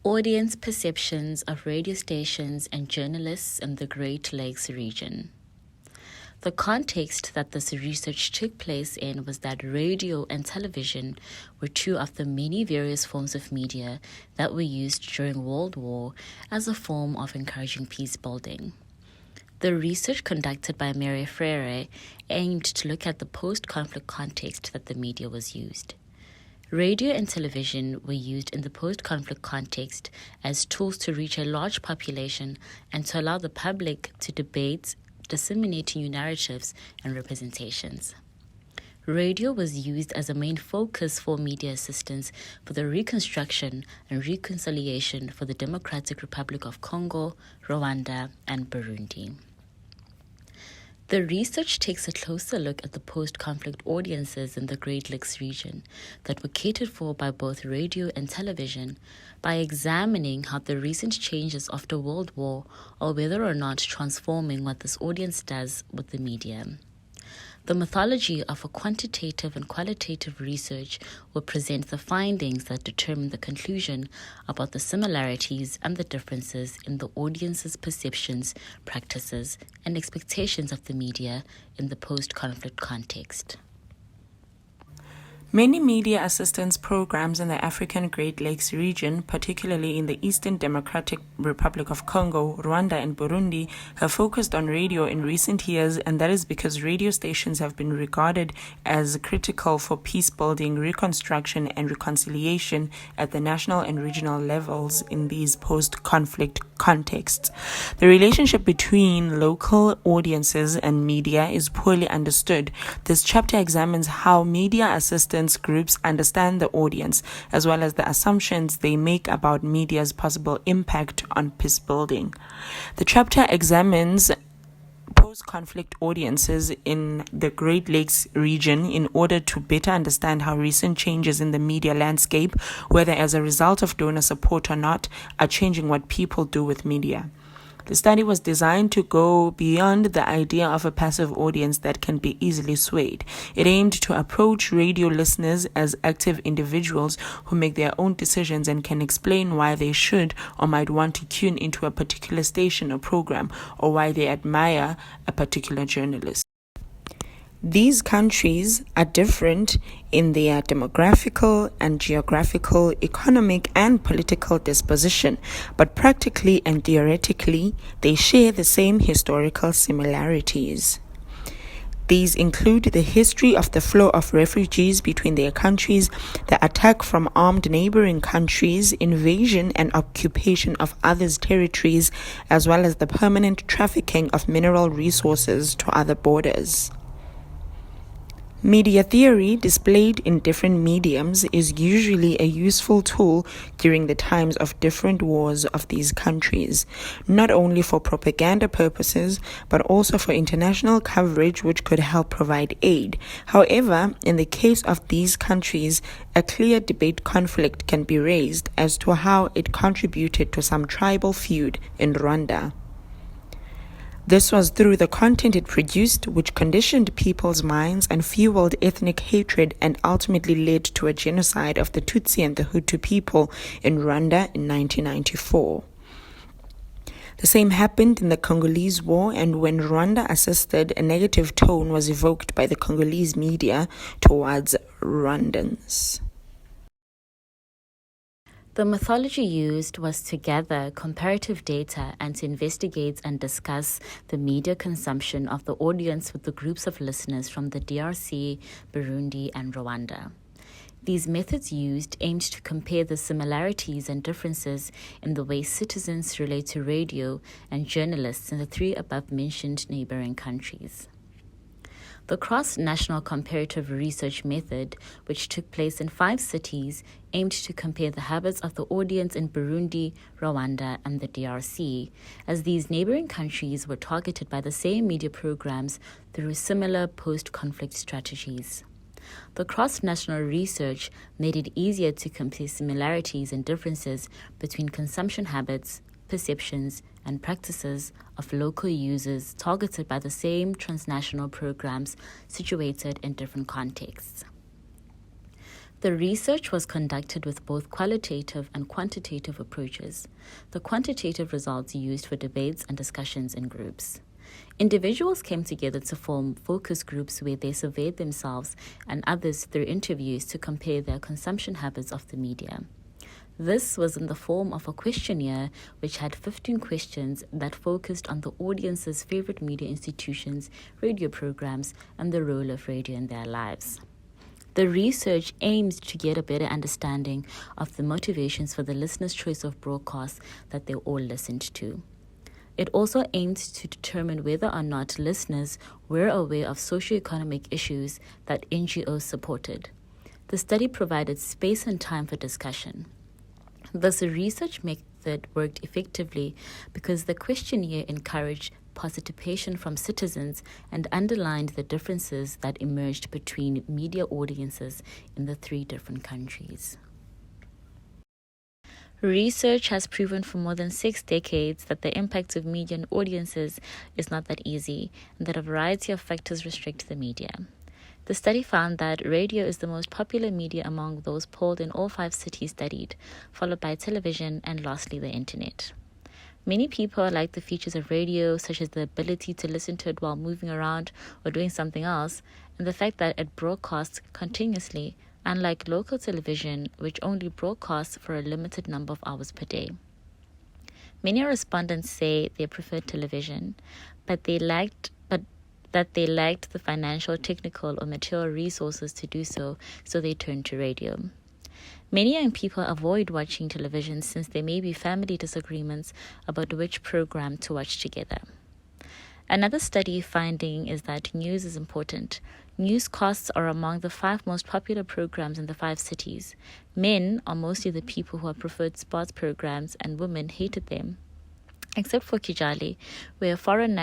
Audience perceptions of radio stations and journalists in the Great Lakes region. The context that this research took place in was that radio and television were two of the many various forms of media that were used during World War as a form of encouraging peace building. The research conducted by Mary Freire aimed to look at the post-conflict context that the media was used. Radio and television were used in the post-conflict context as tools to reach a large population and to allow the public to debate, disseminate new narratives and representations. Radio was used as a main focus for media assistance for the reconstruction and reconciliation for the Democratic Republic of Congo, Rwanda, and Burundi. The research takes a closer look at the post-conflict audiences in the Great Lakes region that were catered for by both radio and television by examining how the recent changes after World War are whether or not transforming what this audience does with the media. The methodology of a quantitative and qualitative research will present the findings that determine the conclusion about the similarities and the differences in the audience's perceptions, practices, and expectations of the media in the post-conflict context. Many media assistance programs in the African Great Lakes region, particularly in the Eastern Democratic Republic of Congo, Rwanda, and Burundi, have focused on radio in recent years, and that is because radio stations have been regarded as critical for peace building, reconstruction, and reconciliation at the national and regional levels in these post-conflict contexts. The relationship between local audiences and media is poorly understood. This chapter examines how media assistance groups understand the audience, as well as the assumptions they make about media's possible impact on peace building. The chapter examines post-conflict audiences in the Great Lakes region in order to better understand how recent changes in the media landscape, whether as a result of donor support or not, are changing what people do with media. The study was designed to go beyond the idea of a passive audience that can be easily swayed. It aimed to approach radio listeners as active individuals who make their own decisions and can explain why they should or might want to tune into a particular station or program, or why they admire a particular journalist. These countries are different in their demographical and geographical, economic and political disposition, but practically and theoretically, they share the same historical similarities. These include the history of the flow of refugees between their countries, the attack from armed neighboring countries, invasion and occupation of others' territories, as well as the permanent trafficking of mineral resources to other borders. Media theory displayed in different mediums is usually a useful tool during the times of different wars of these countries, not only for propaganda purposes, but also for international coverage which could help provide aid. However, in the case of these countries, a clear debate conflict can be raised as to how it contributed to some tribal feud in Rwanda. This was through the content it produced, which conditioned people's minds and fueled ethnic hatred and ultimately led to a genocide of the Tutsi and the Hutu people in Rwanda in 1994. The same happened in the Congolese War, and when Rwanda assisted, a negative tone was evoked by the Congolese media towards Rwandans. The methodology used was to gather comparative data and to investigate and discuss the media consumption of the audience with the groups of listeners from the DRC, Burundi, and Rwanda. These methods used aimed to compare the similarities and differences in the way citizens relate to radio and journalists in the three above-mentioned neighboring countries. The cross-national comparative research method, which took place in 5 cities, aimed to compare the habits of the audience in Burundi, Rwanda, and the DRC, as these neighboring countries were targeted by the same media programs through similar post-conflict strategies. The cross-national research made it easier to compare similarities and differences between consumption habits, perceptions, and practices of local users targeted by the same transnational programs situated in different contexts. The research was conducted with both qualitative and quantitative approaches. The quantitative results used for debates and discussions in groups. Individuals came together to form focus groups where they surveyed themselves and others through interviews to compare their consumption habits of the media. This was in the form of a questionnaire which had 15 questions that focused on the audience's favorite media institutions, radio programs, and the role of radio in their lives. The research aimed to get a better understanding of the motivations for the listener's choice of broadcasts that they all listened to. It also aimed to determine whether or not listeners were aware of socioeconomic issues that NGOs supported. The study provided space and time for discussion. This research method worked effectively because the questionnaire encouraged participation from citizens and underlined the differences that emerged between media audiences in the 3 different countries. Research has proven for more than 6 decades that the impact of media on audiences is not that easy and that a variety of factors restrict the media. The study found that radio is the most popular media among those polled in all 5 cities studied, followed by television and lastly the internet. Many people like the features of radio, such as the ability to listen to it while moving around or doing something else, and the fact that it broadcasts continuously, unlike local television, which only broadcasts for a limited number of hours per day. Many respondents say they preferred television, but that they lacked the financial, technical, or material resources to do so they turned to radio. Many young people avoid watching television since there may be family disagreements about which program to watch together. Another study finding is that news is important. Newscasts are among the 5 most popular programs in the 5 cities. Men are mostly the people who have preferred sports programs and women hated them. Except for Kigali, where a foreign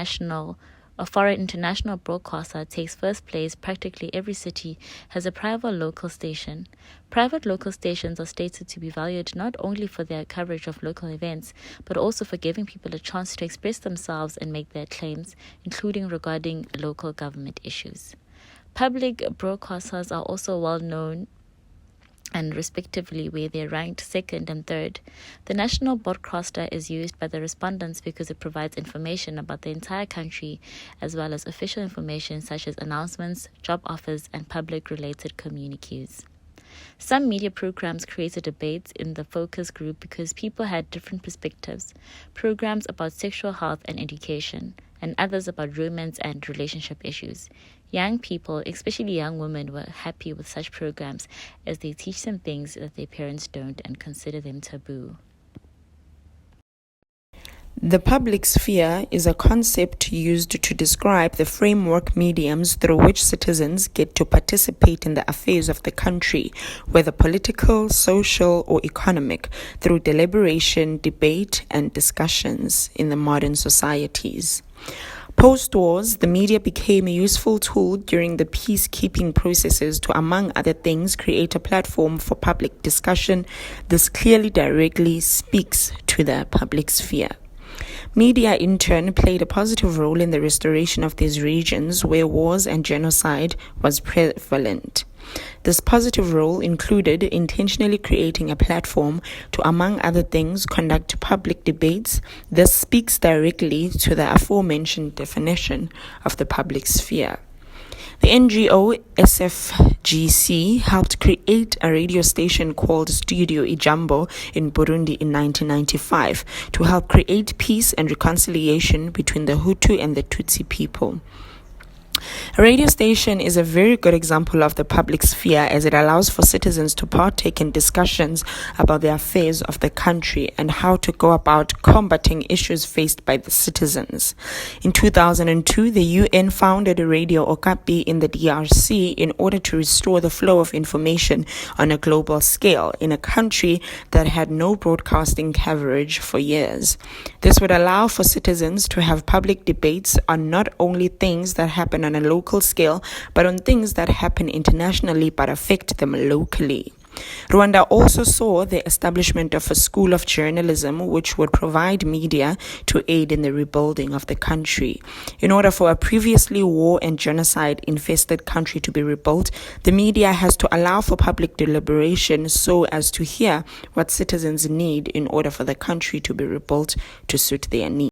international broadcaster takes first place, practically every city has a private local station. Private local stations are stated to be valued not only for their coverage of local events, but also for giving people a chance to express themselves and make their claims, including regarding local government issues. Public broadcasters are also well known and respectively where they're ranked 2nd and 3rd. The national broadcaster is used by the respondents because it provides information about the entire country as well as official information such as announcements, job offers, and public-related communiques. Some media programs created debates in the focus group because people had different perspectives, programs about sexual health and education, and others about romance and relationship issues. Young people, especially young women, were happy with such programs as they teach them things that their parents don't and consider them taboo. The public sphere is a concept used to describe the framework mediums through which citizens get to participate in the affairs of the country, whether political, social, or economic, through deliberation, debate, and discussions in the modern societies. Post-wars, the media became a useful tool during the peacekeeping processes to, among other things, create a platform for public discussion. This clearly directly speaks to the public sphere. Media, in turn, played a positive role in the restoration of these regions where wars and genocide was prevalent. This positive role included intentionally creating a platform to, among other things, conduct public debates. This speaks directly to the aforementioned definition of the public sphere. The NGO SFGC helped create a radio station called Studio Ijambo in Burundi in 1995 to help create peace and reconciliation between the Hutu and the Tutsi people. A radio station is a very good example of the public sphere as it allows for citizens to partake in discussions about the affairs of the country and how to go about combating issues faced by the citizens. In 2002, the UN founded Radio Okapi in the DRC in order to restore the flow of information on a global scale in a country that had no broadcasting coverage for years. This would allow for citizens to have public debates on not only things that happen on a local scale, but on things that happen internationally but affect them locally. Rwanda also saw the establishment of a school of journalism which would provide media to aid in the rebuilding of the country. In order for a previously war and genocide-infested country to be rebuilt, the media has to allow for public deliberation so as to hear what citizens need in order for the country to be rebuilt to suit their needs.